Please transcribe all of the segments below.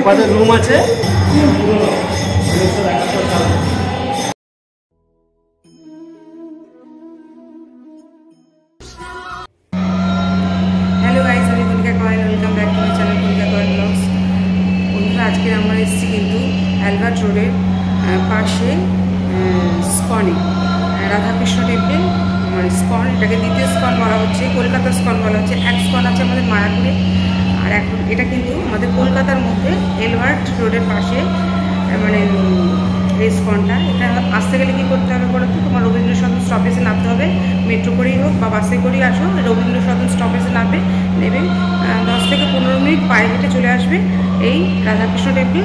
ওপাশে রুম আছে। Hello guys, আমি Kanika Koyel. Welcome back to my channel Kanika Koyel vlogs. বন্ধুরা, আজকে আমরা এসেছি কিন্তু অ্যালবার্ট রোডের পাশে স্কনে, রাধাকৃষ্ণ টেম্পল, মানে স্কন, এটাকে দ্বিতীয় স্কন বলা হচ্ছে, কলকাতার স্কন বলা হচ্ছে। এক স্কন আছে আমাদের মায়াপুরে, আর এখন এটা কিন্তু আমাদের কলকাতার মধ্যে অ্যালবার্ট রোডের পাশে, মানে এই স্কনটা। এটা আসতে গেলে কী করতে হবে বলো তো? তোমার রবীন্দ্র সদন স্টপেজে নামতে হবে, মেট্রো করেই হোক বা বাসে করেই আসো। রবীন্দ্র সদন স্টপেজে নেবে 10 থেকে 15 মিনিট পায়ে হেঁটে চলে আসবে এই রাধাকৃষ্ণ টেম্পল।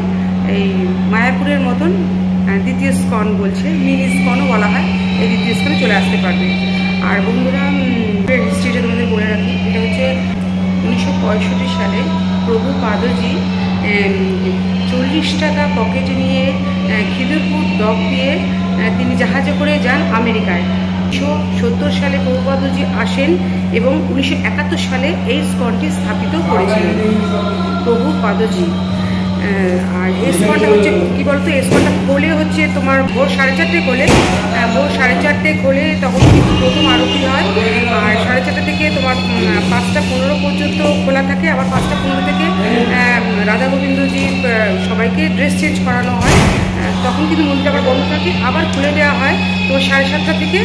এই মায়াপুরের মতন দ্বিতীয় স্কন বলছে, মিনি স্কনও বলা হয়। এই দ্বিতীয় স্কনে চলে আসতে পারবে। আর বন্ধুরা, হিস্ট্রিটা তোমাদের বলে রাখি। এটা হচ্ছে 1965 সালে প্রভুপাদজি 40 টাকা পকেটে নিয়ে খিদিরপুর ডক দিয়ে তিনি জাহাজে করে যান আমেরিকায়। 1970 সালে প্রভুপাদজি আসেন এবং 1971 সালে এই স্কনটি স্থাপিত করেছিলেন প্রভুপাদজি। আর এই স্কনটা হচ্ছে কী বলতো, এই স্কনটা খোলে হচ্ছে তোমার ভোর 4:30 খোলে। ভোর 4:30 খোলে, তখন কিন্তু প্রথম আরতি হয়। আর 4:30 থেকে তোমার 5:15 পর্যন্ত খোলা থাকে। আবার 5:15 থেকে রাধা গোবিন্দজি সবাইকে ড্রেস চেঞ্জ করানো হয়। তখন কিন্তু মন্দির আবার বন্ধ থাকে, আবার খুলে দেওয়া হয়। তো 7:30 থেকে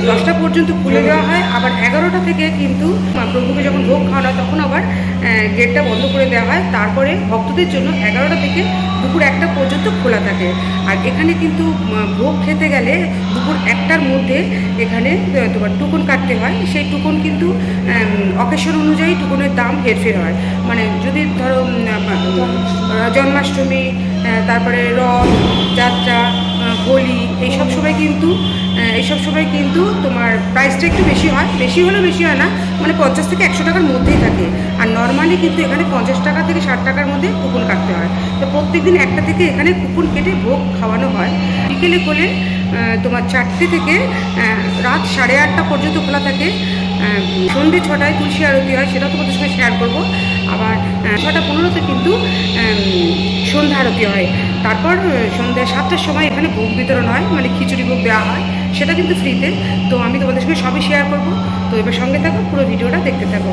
10টা পর্যন্ত খুলে দেওয়া হয়। আবার 11টা থেকে কিন্তু প্রভুকে যখন ভোগ খাওয়ানো হয় তখন আবার গেটটা বন্ধ করে দেওয়া হয়। তারপরে ভক্তদের জন্য 11টা থেকে দুপুর 1টা পর্যন্ত খোলা থাকে। আর এখানে কিন্তু ভোগ খেতে গেলে দুপুর 1টার মধ্যে এখানে তোমার টুকন কাটতে হয়। সেই টুকন কিন্তু অকেশন অনুযায়ী টুকনের দাম হেরফের হয়। মানে যদি ধরো জন্মাষ্টমী, তারপরে রথ যাত্রা, হোলি, এইসব সময় কিন্তু তোমার প্রাইসটা একটু বেশি হয়। বেশি হলেও বেশি হয় না, মানে 50 থেকে 100 টাকার মধ্যেই থাকে। আর নর্মালি কিন্তু এখানে 50 টাকা থেকে 60 টাকার মধ্যে কুপন কাটতে হয়। তো প্রত্যেকদিন 1টা থেকে এখানে কুপন কেটে ভোগ খাওয়ানো হয়। বিকেলে খোলে তোমার 4টে থেকে রাত 8:30 পর্যন্ত খোলা থাকে। সন্ধ্যে 6টায় তুলসী আরতি হয়, সেটাও তোমাদের সঙ্গে শেয়ার করবো। আবার 6:15 কিন্তু সন্ধ্যা আরতি হয়। তারপর সন্ধ্যে 7টার সময় এখানে ভোগ বিতরণ হয়, মানে খিচুড়ি ভোগ দেওয়া হয়, সেটা কিন্তু ফ্রিতে। তো আমি তোমাদের সঙ্গে সবই শেয়ার করবো। তো এবার সঙ্গে থাকো, পুরো ভিডিওটা দেখতে থাকো।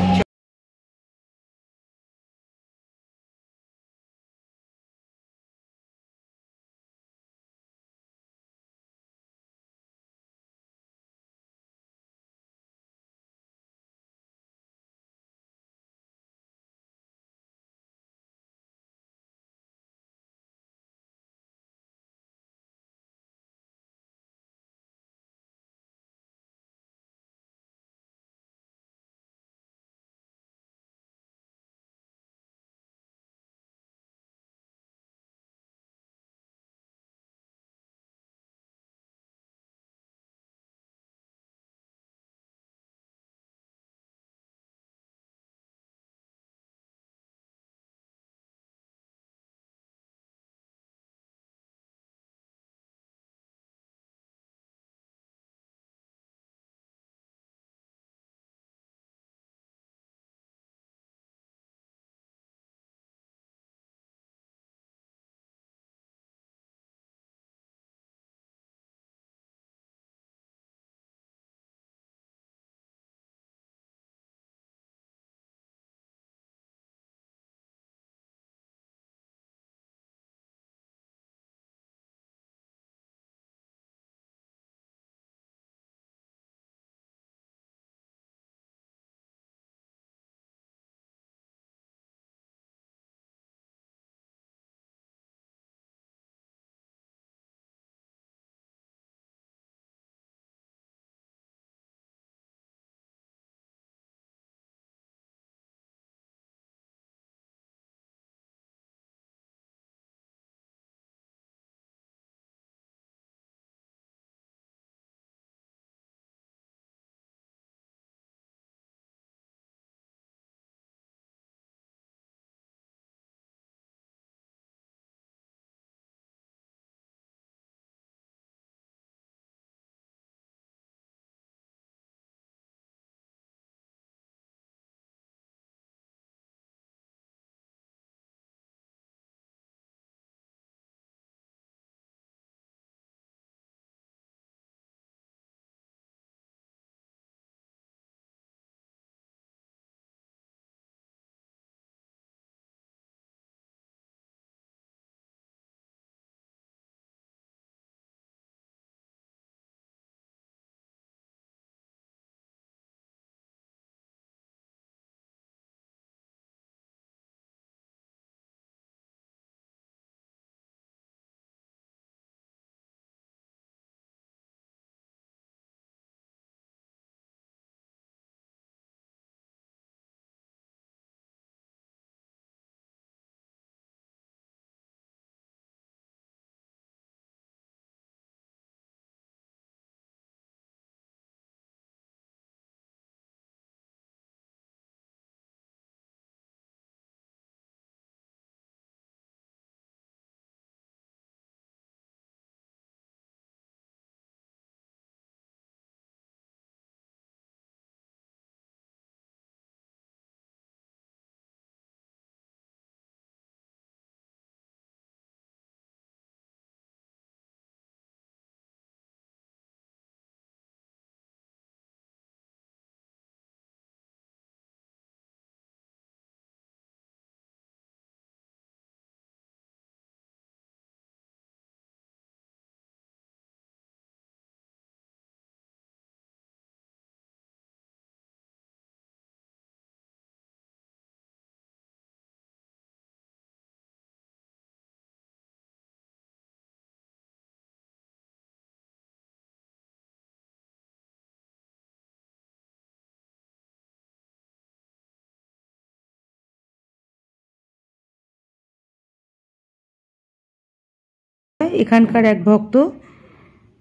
এখানকার এক ভক্ত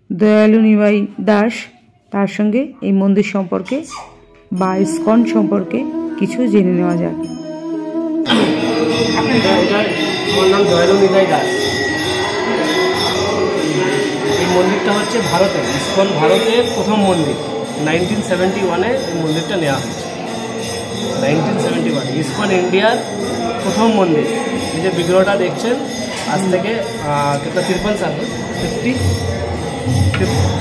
দয়ালু নিমাই দাস, তার সঙ্গে এই মন্দির সম্পর্কে বা ইসকন সম্পর্কে কিছু জেনে নেওয়া যাক। আমার নাম দয়ালু নিমাই দাস। এই মন্দিরটা হচ্ছে ভারতের ইসকন ভারতের প্রথম মন্দির। 1971-এ এই মন্দিরটা নেওয়া হয়েছে। 1971 ইসকন ইন্ডিয়ার প্রথম মন্দির। এই যে বিগ্রহটা দেখছেন, আজ থেকে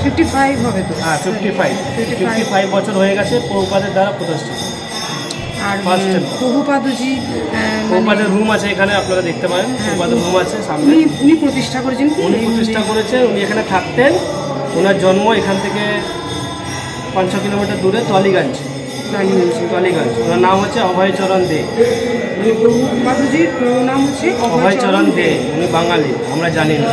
55 হবে তো। হ্যাঁ, 55 বছর হয়ে গেছে প্রভুপাদের দ্বারা প্রতিষ্ঠিত। আর প্রভুপাদের রুম আছে এখানে, আপনারা দেখতে পারেন। প্রভুপাদের রুম আছে সামনে। উনি প্রতিষ্ঠা করেছেন। উনি এখানে থাকতেন। ওনার জন্ম এখান থেকে 500 কিলোমিটার দূরে টলিগঞ্জ। ওনার নাম হচ্ছে অভয়চরণ দে। প্রভুপাদজির নাম হচ্ছে অভয়চরণ দে। উনি বাঙালি, আমরা জানি না।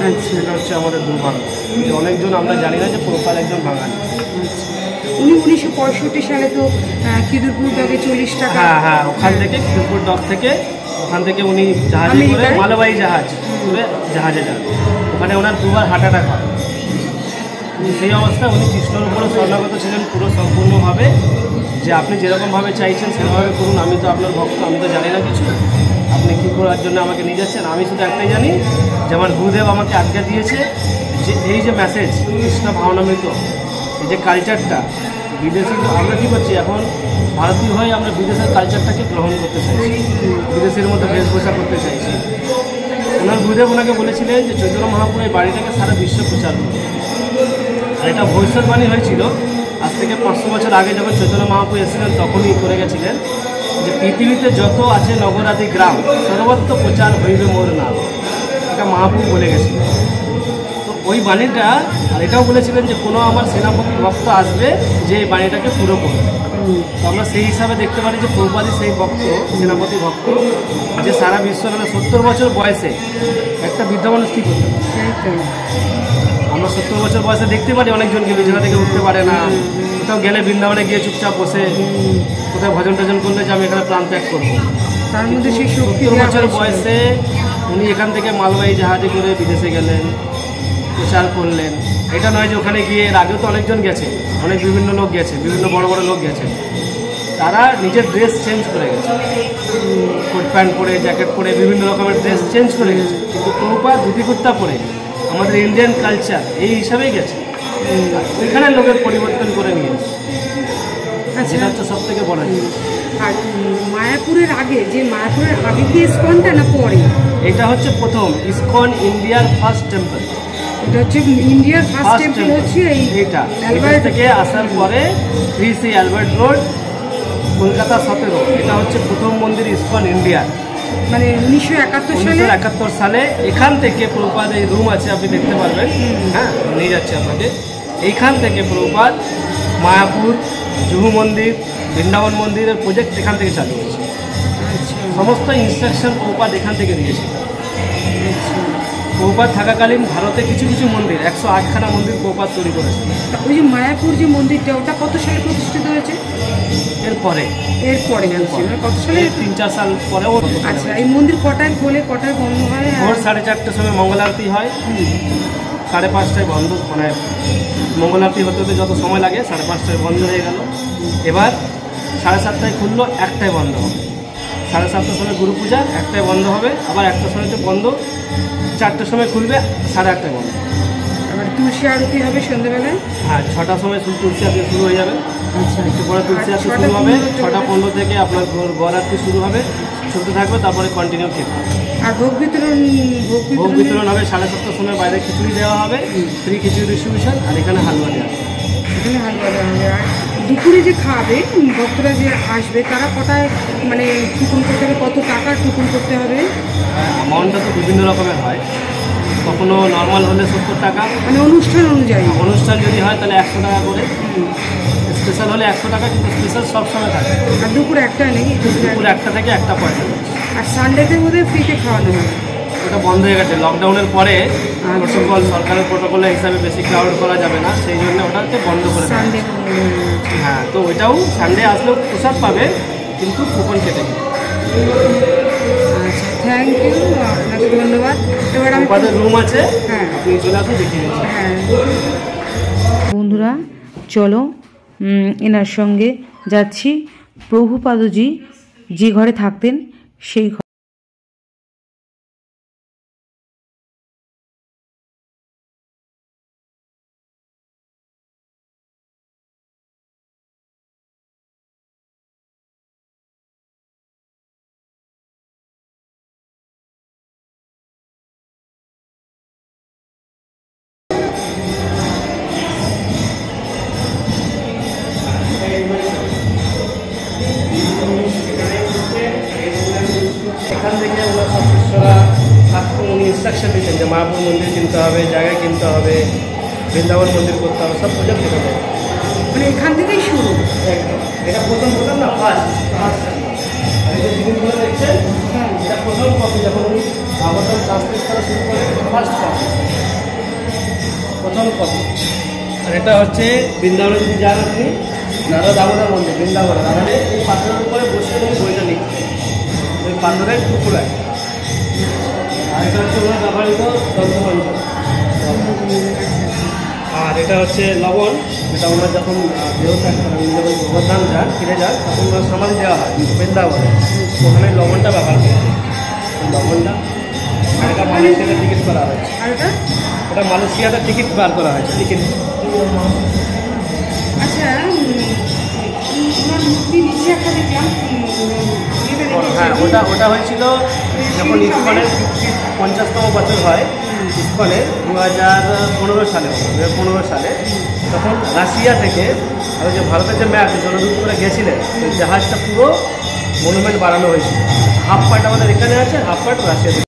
আচ্ছা, এটা হচ্ছে আমাদের দুর্ভাগ্য যে অনেকজন আমরা জানি না যে প্রভুপাদ একজন বাঙালি। উনি 1965 সালে তো খিদুরপুর ডগে 40 টাকা। হ্যাঁ, ওখান থেকে খিদুরপুর ডগ থেকে উনি জাহাজে করে, মালবাহী জাহাজে যান। ওখানে ওনার দুবার হার্ট অ্যাটাক হয়। সেই অবস্থায় উনি কৃষ্ণর উপরে শরণাগত ছিলেন পুরো সম্পূর্ণভাবে, যে আপনি যেরকমভাবে চাইছেন সেভাবে করুন, আমি তো আপনার ভক্ত, আমি তো জানি না কিছু, আপনি কী করার জন্য আমাকে নিয়ে যাচ্ছেন। আমি শুধু একটাই জানি যে আমার গুরুদেব আমাকে আজ্ঞা দিয়েছে যে এই যে মেসেজ কৃষ্ণ ভাবনামৃত, এই যে কালচারটা বিদেশি, আমরা কী করছি এখন ভারতীয় হয়ে আমরা বিদেশের কালচারটাকে গ্রহণ করতে চাইছি, বিদেশের মধ্যে বেশভূষা করতে চাইছি। ওনার গুরুদেব ওনাকে বলেছিলেন যে চৈতন্য মহাপ্রভু এই বাড়িটাকে সারা বিশ্বে প্রচার করবে। আর এটা ভবিষ্যৎবাণী হয়েছিল আজ থেকে 500 বছর আগে, যখন চৈতন্য মহাপ্রভু এসেছিলেন তখনই করে গেছিলেন যে পৃথিবীতে যত আছে নগরাদি গ্রাম সর্বত্র প্রচার হইবে মোর নাম। এটা মহাপ্রভু বলে গেছিলেন। তো ওই বাণীটা, আর এটাও বলেছিলেন যে কোনো আমার সেনাপতি ভক্ত আসবে যে এই বাণীটাকে পুরো করবে। তো আমরা সেই হিসাবে দেখতে পারি যে প্রভুপাদই সেই ভক্ত, সেনাপতি ভক্ত, যে সারা বিশ্ব 70 বছর বয়সে একটা বৃদ্ধা মানুষ কী করতে পারে। আমরা 70 বছর বয়সে দেখতে পারি অনেকজনকে বিছানা থেকে উঠতে পারে না, কোথাও গেলে বৃন্দাবনে গিয়ে চুপচাপ বসে, কোথাও ভজন টজন করলে যে আমি এখানে প্রাণ ত্যাগ করবো। তার মধ্যে সেই 70 বছর বয়সে উনি এখান থেকে মালবাহী জাহাজে করে বিদেশে গেলেন, প্রচার করলেন। এটা নয় যে ওখানে গিয়ে, এর আগেও তো অনেকজন গেছে, অনেক বিভিন্ন লোক গেছে, বিভিন্ন বড় বড় লোক গেছে, তারা নিজের ড্রেস চেঞ্জ করে গেছে, কোট প্যান্ট পরে, জ্যাকেট পরে, বিভিন্ন রকমের ড্রেস চেঞ্জ করে গেছে। কিন্তু প্রভুপাদ ধুতি কুর্তা পরে আমাদের ইন্ডিয়ান কালচার এই হিসাবেই গেছে, ওইখানে লোকের পরিবর্তন করে নিয়েছে। যেটা হচ্ছে সব থেকে বড়। আর মায়াপুরের আগে, যে মায়াপুরের আগে কি ইসকনটা না পরে? এটা হচ্ছে প্রথম ইসকন ইন্ডিয়ার ফার্স্ট টেম্পল। এটা হচ্ছে ইন্ডিয়ার ফার্স্ট টেম্পল হচ্ছে এইটা। অ্যালবার্ট থেকে আসার পরে 3C অ্যালবার্ট রোড, কলকাতা 17। এটা হচ্ছে প্রথম মন্দির ইসকন ইন্ডিয়ার, মানে 1971 সালে। এখান থেকে প্রভুপাদ, এই রুম আছে আপনি দেখতে পারবেন, হ্যাঁ নিয়ে যাচ্ছে আপনাকে। এইখান থেকে প্রভুপাদ মায়াপুর, জুহু মন্দির, বৃন্দাবন মন্দিরের প্রজেক্ট এখান থেকে চালু হয়েছে। সমস্ত ইনস্ট্রাকশন প্রভুপাদ এখান থেকে দিয়েছিল। প্রভুপাদ থাকাকালীন ভারতে কিছু কিছু মন্দির, 108খানা মন্দির প্রভুপাদ তৈরি করেছে। ওই যে মায়াপুর যে মন্দিরটা, ওটা কত সালে প্রতিষ্ঠিত হয়েছে? এরপরে কত সালে? 3-4 সাল পরে। আচ্ছা, এই মন্দির কটায় খোলে, কটায় বন্ধ হয়? ভোর 4:30টার সময় মঙ্গল আরতি হয়, 5:30টায় বন্ধ, মানে মঙ্গল আরতি হতে হতে যত সময় লাগে 5:30টায় বন্ধ হয়ে গেল। এবার 7:30টায় খুললো, 1টায় বন্ধ হবে। 7:30টার সময় গুরু পূজা, 1টায় বন্ধ হবে। আবার 1টার সময় তো বন্ধ, 4টার সময় খুলবে, 8:30টায় বন্ধ। আবার তুলসী আরতি হবে সন্ধ্যাবেলায়। হ্যাঁ, 6টার সময় তুলসী আরতি শুরু হয়ে যাবে। আচ্ছা, একটু পরে তুলসী আরতি শুরু হবে। 6:15 থেকে আপনার গড় আরতি শুরু হবে, চলতে থাকবে, তারপরে কন্টিনিউ খেতে হবে। আর ভোগ বিতরণ হবে 7:30টার সময়। বাইরে খিচুড়ি দেওয়া হবে, ফ্রি খিচুড়ি ডিস্ট্রিবিউশন। আর এখানে হালুয়া দেওয়া হবে। এখানে হালুয়া দেওয়া হবে। আর দুপুরে যে খাবে ভক্তরা যে আসবে, তারা কটায় মানে টুকুন করতে হবে? কত টাকা টুকুন করতে হবে? অ্যামাউন্টটা তো বিভিন্ন রকমের হয়। কখনো নর্মাল হলে 70 টাকা, মানে অনুষ্ঠান অনুযায়ী। অনুষ্ঠান যদি হয় তাহলে 100 টাকা করে, স্পেশাল হলে 100 টাকা, কিন্তু স্পেশাল সবসময় থাকে। আর দুপুর 1টা নেই? দুপুর 1টা থেকে 1:45। আর সানডেতে বোধহয় ফ্রিতে খাওয়ানো হয়। ওটা বন্ধ হয়ে গেছে লকডাউনের পরে। প্রোটোকল, সরকারের প্রোটোকলের হিসাবে বেশি ক্রাউড করা যাবে না, সেই জন্য ওটাকে বন্ধ করে সানডে। হ্যাঁ, তো ওইটাও সানডে আসলেও প্রসাদ পাবে, কিন্তু কুপন কেটে গেছে। আচ্ছা, থ্যাংক ইউ, আপনাকে ধন্যবাদ। এবার এবার আমাদের রুম আছে, হ্যাঁ আপনি চলে আসুন দেখিয়ে দিচ্ছি। হ্যাঁ বন্ধুরা চলো এনার সঙ্গে যাচ্ছি প্রভুপাদজি যে ঘরে থাকতেন সেই ঘর। এখান থেকে ওনার সব শিষ্যরা উনি ইনস্ট্রাকশন দিচ্ছেন যে মায়াপুর মন্দির কিনতে হবে, জায়গা কিনতে হবে, বৃন্দাবন মন্দির করতে হবে, সব প্রজেক্ট এখানে। মানে এখান থেকেই শুরু একদম এটা প্রথম না ফার্স্ট এই যে জিনিসগুলো দেখছেন, এটা প্রথম কপি যখন উনি ভাগবতম ট্রান্সলেট করা শুরু করেন, ফার্স্ট কপি, প্রথম কপি। আর এটা হচ্ছে বৃন্দাবনে যদি যান আপনি রাধা দামোদর মন্দির, বৃন্দাবনে রাধারে এই পাথরের উপরে বসে উনি বইটা লিখছেন, ওই পাথরের টুকরায়। আর এটা হচ্ছে ওনার ব্যবহৃত দন্তমঞ্চ। আর এটা হচ্ছে লবণ, যেটা ওনার যখন দেহত্যাগ করেন, যখন গোবর্ধন যান ফিরে যান তখন ওনার সমাধি দেওয়া হয় বৃন্দাবনে, ওখানে লবণটা ব্যবহার করা হয়, লবণটা। আর এটা মালয়েশিয়াতে টিকিট করা হয়েছে, আর এটা মালয়েশিয়াতে টিকিট বার করা হয়েছে, টিকিট। আচ্ছা ওনার মূর্তি নিচে একটা দেখলাম, হ্যাঁ ওটা হয়েছিল যখন ইস্কনের 50তম বছর হয়, ইস্কনের 2015 সালে, 2015 সালে তখন রাশিয়া থেকে আর যে ভারতের যে ম্যাপ জলদূত করে গেছিলেন, ওই জাহাজটা পুরো মনুমেন্ট বানানো হয়েছিল। হাফ পার্ট আমাদের এখানে আছে, হাফ পার্ট রাশিয়াতে।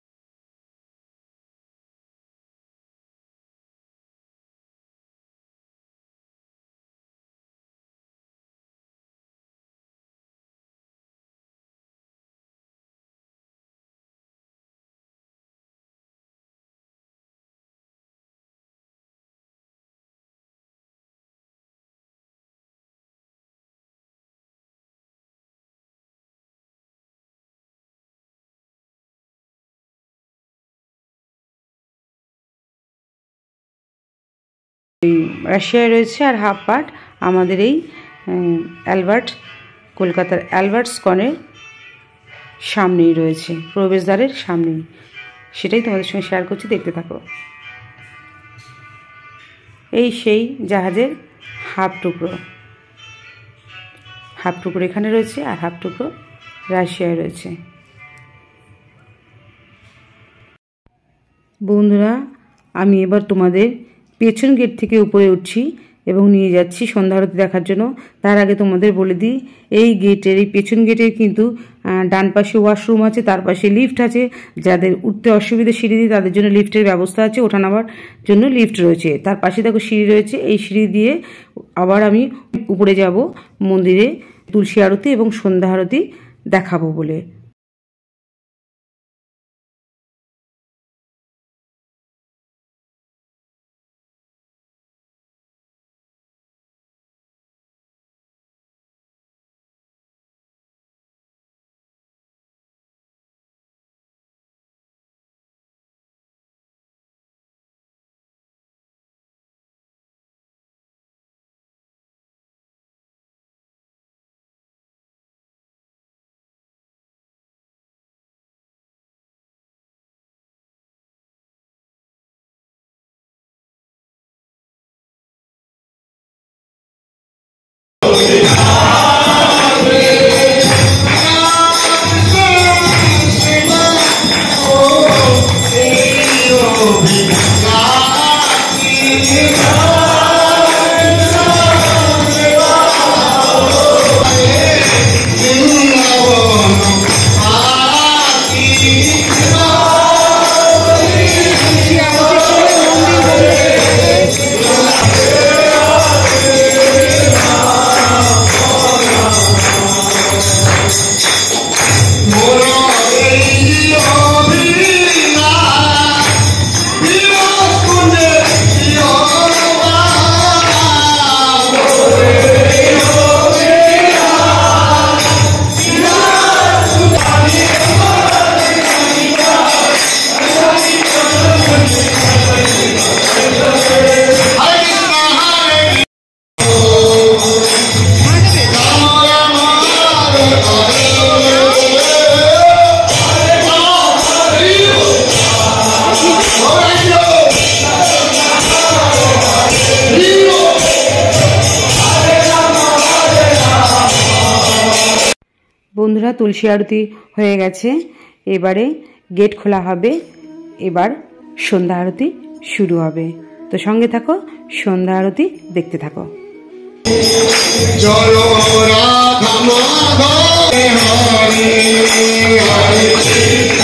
রাশিয়ায় রয়েছে, আর হাফ পার্ট আমাদের এই অ্যালবার্ট, কলকাতার অ্যালবার্ট স্কনের সামনেই রয়েছে, প্রবেশদ্বারের সামনেই। সেটাই তোমাদের সঙ্গে শেয়ার করছি, দেখতে থাকো। এই সেই জাহাজের হাফ টুকরো, হাফ টুকরো এখানে রয়েছে আর হাফ টুকরো রাশিয়ায় রয়েছে। বন্ধুরা আমি এবার তোমাদের পেছন গেট থেকে উপরে উঠছি এবং নিয়ে যাচ্ছি সন্ধ্যা আরতি দেখার জন্য। তার আগে তোমাদের বলে দিই, এই গেটের, এই পেছন গেটের কিন্তু ডান পাশে ওয়াশরুম আছে, তার পাশে লিফট আছে। যাদের উঠতে অসুবিধা সিঁড়ি দিয়ে তাদের জন্য লিফটের ব্যবস্থা আছে, ওঠা নামার জন্য লিফট রয়েছে। তার পাশে দেখো সিঁড়ি রয়েছে, এই সিঁড়ি দিয়ে আবার আমি উপরে যাব মন্দিরে তুলসী আরতি এবং সন্ধ্যা আরতি দেখাবো বলে। বন্ধুরা তুলসী আরতি হয়ে গেছে, এবারে গেট খোলা হবে, এবার সন্ধ্যা আরতি শুরু হবে। তো সঙ্গে থাকো, সন্ধ্যা আরতি দেখতে থাকো। জয় রাধা মাধব হরি হরি কৃষ্ণ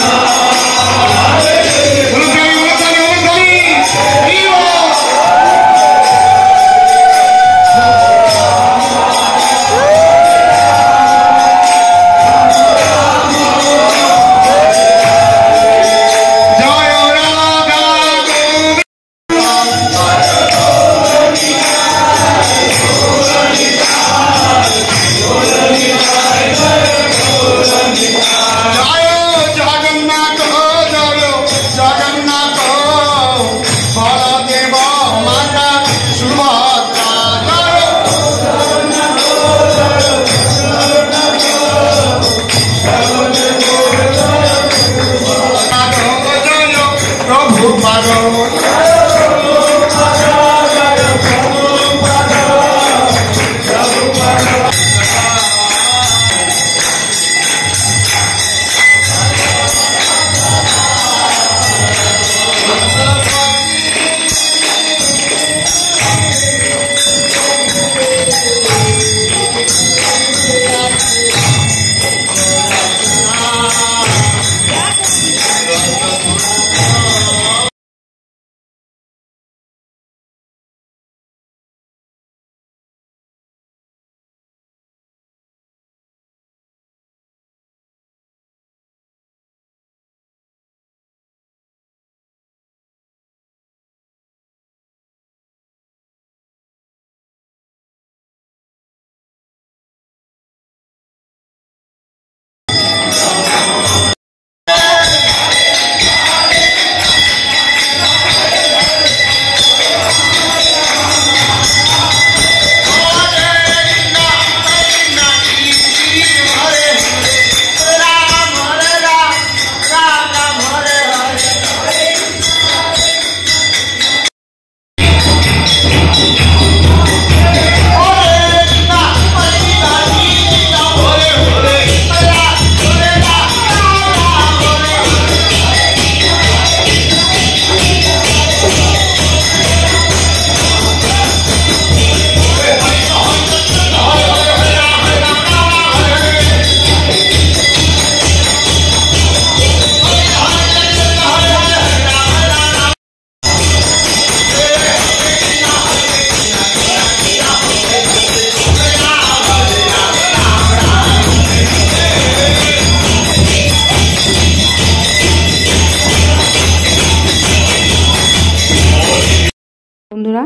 বন্ধুরা,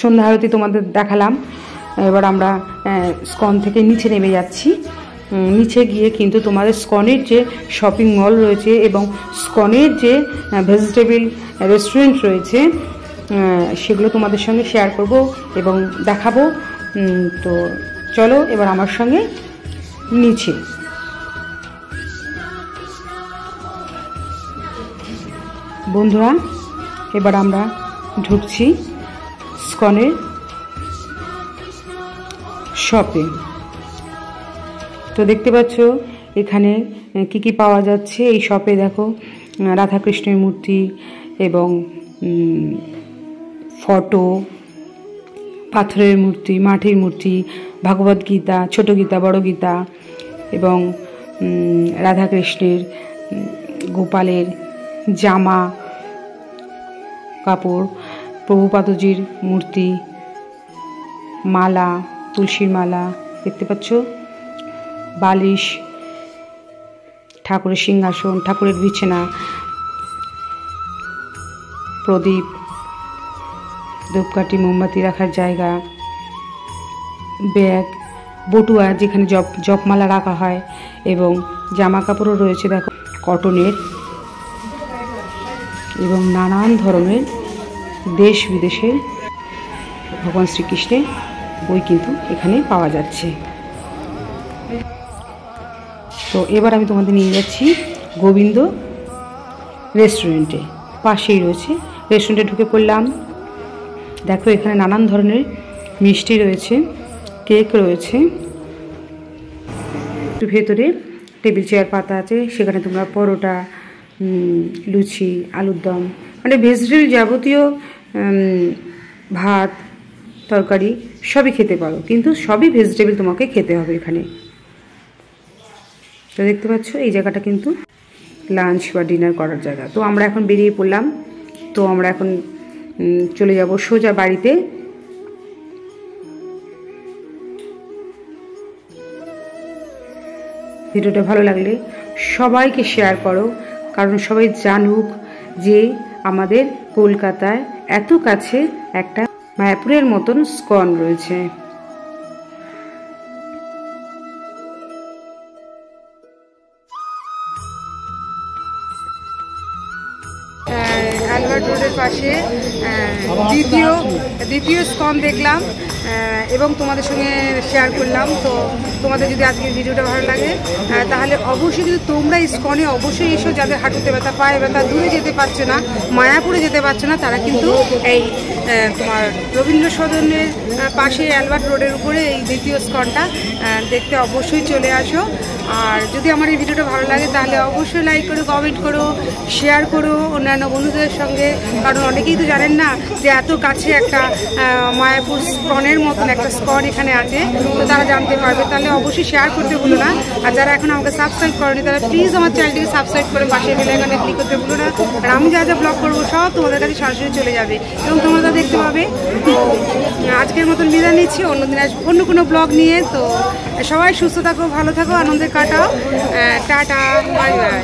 সন্ধ্যা আরতি তোমাদের দেখালাম। এবার আমরা স্কন থেকে নিচে নেমে যাচ্ছি। নিচে গিয়ে কিন্তু তোমাদের স্কনের যে শপিং মল রয়েছে এবং স্কনের যে ভেজিটেবল রেস্টুরেন্ট রয়েছে সেগুলো তোমাদের সঙ্গে শেয়ার করব এবং দেখাবো। তো চলো এবার আমার সঙ্গে নিচে। বন্ধুরা, এবার আমরা ঢুকছি স্কনের শপে। তো দেখতে পাচ্ছ এখানে কি কি পাওয়া যাচ্ছে এই শপে। দেখো, রাধাকৃষ্ণের মূর্তি এবং ফটো, পাথরের মূর্তি, মাটির মূর্তি, ভাগবত গীতা, ছোট গীতা, বড় গীতা এবং রাধাকৃষ্ণের, গোপালের জামা কাপড়, প্রভুপাদজির মূর্তি, মালা, তুলসীর মালা দেখতে পাচ্ছ, বালিশ, ঠাকুরের সিংহাসন, ঠাকুরের বিছানা, প্রদীপ, ধূপকাঠি, মোমবাতি রাখার জায়গা, ব্যাগ, বটুয়া যেখানে জপমালা রাখা হয় এবং জামা কাপড়ও রয়েছে দেখো কটনের এবং নানান ধরনের দেশ বিদেশের ভগবান শ্রীকৃষ্ণের বই কিন্তু এখানে পাওয়া যাচ্ছে। তো এবার আমি তোমাদের নিয়ে যাচ্ছি গোবিন্দ রেস্টুরেন্টে, পাশেই রয়েছে। রেস্টুরেন্টে ঢুকে পড়লাম। দেখো এখানে নানান ধরনের মিষ্টি রয়েছে, কেক রয়েছে একটু ভেতরে টেবিল চেয়ার পাতা আছে, সেখানে তোমরা পরোটা, লুচি, আলুর দম, মানে ভেজিটেবল যাবতীয় ভাত তরকারি সবই খেতে পারো, কিন্তু সবই ভেজিটেবল তোমাকে খেতে হবে এখানে। তো দেখতে পাচ্ছ এই জায়গাটা কিন্তু লাঞ্চ বা ডিনার করার জায়গা। তো আমরা এখন বেরিয়ে পড়লাম। তো আমরা এখন চলে যাব সোজা বাড়িতে। ভিডিওটা ভালো লাগলে সবাইকে শেয়ার করো, কারণ সবাই জানুক যে আমাদের কলকাতায় এত কাছে একটা মায়াপুরের মতন স্কন রয়েছে। অ্যালবার্ট রোডের পাশে দ্বিতীয় স্কন দেখলাম এবং তোমাদের সঙ্গে শেয়ার করলাম। তো তোমাদের যদি আজকের ভিডিওটা ভালো লাগে তাহলে অবশ্যই কিন্তু তোমরা স্কনে অবশ্যই এসো। যাদের হাঁটুতে ব্যথা, পায়ে ব্যথা, দূরে যেতে পারছো না, মায়াপুরে যেতে পারছো না, তারা কিন্তু এই তোমার রবীন্দ্র সদনের পাশে অ্যালবার্ট রোডের উপরে এই দ্বিতীয় স্কনটা দেখতে অবশ্যই চলে আসো। আর যদি আমার এই ভিডিওটা ভালো লাগে তাহলে অবশ্যই লাইক করো, কমেন্ট করো, শেয়ার করো অন্যান্য বন্ধুদের সঙ্গে, কারণ অনেকেই তো জানেন না যে এত কাছে একটা মায়াপুর স্কনের মতন একটা স্কন এখানে আছে। তো তারা জানতে পারবে, তাহলে অবশ্যই শেয়ার করতে ভুলো না। আর যারা এখন আমাকে সাবস্ক্রাইব করেনি তারা প্লিজ আমার চ্যানেলটিকে সাবস্ক্রাইব করে পাশে বেল আইকনে ক্লিক করতে ভুলো না। আর আমি যা যা ব্লগ করবো সব তোমাদের কাছে সরাসরি চলে যাবে এবং তোমরা দেখতে পাবে। তো আজকের মতন বিদায় নিচ্ছি, অন্যদিন আসবো অন্য কোনো ব্লগ নিয়ে। তো সবাই সুস্থ থাকো, ভালো থাকো, আনন্দে কাটাও। Tata, bye bye.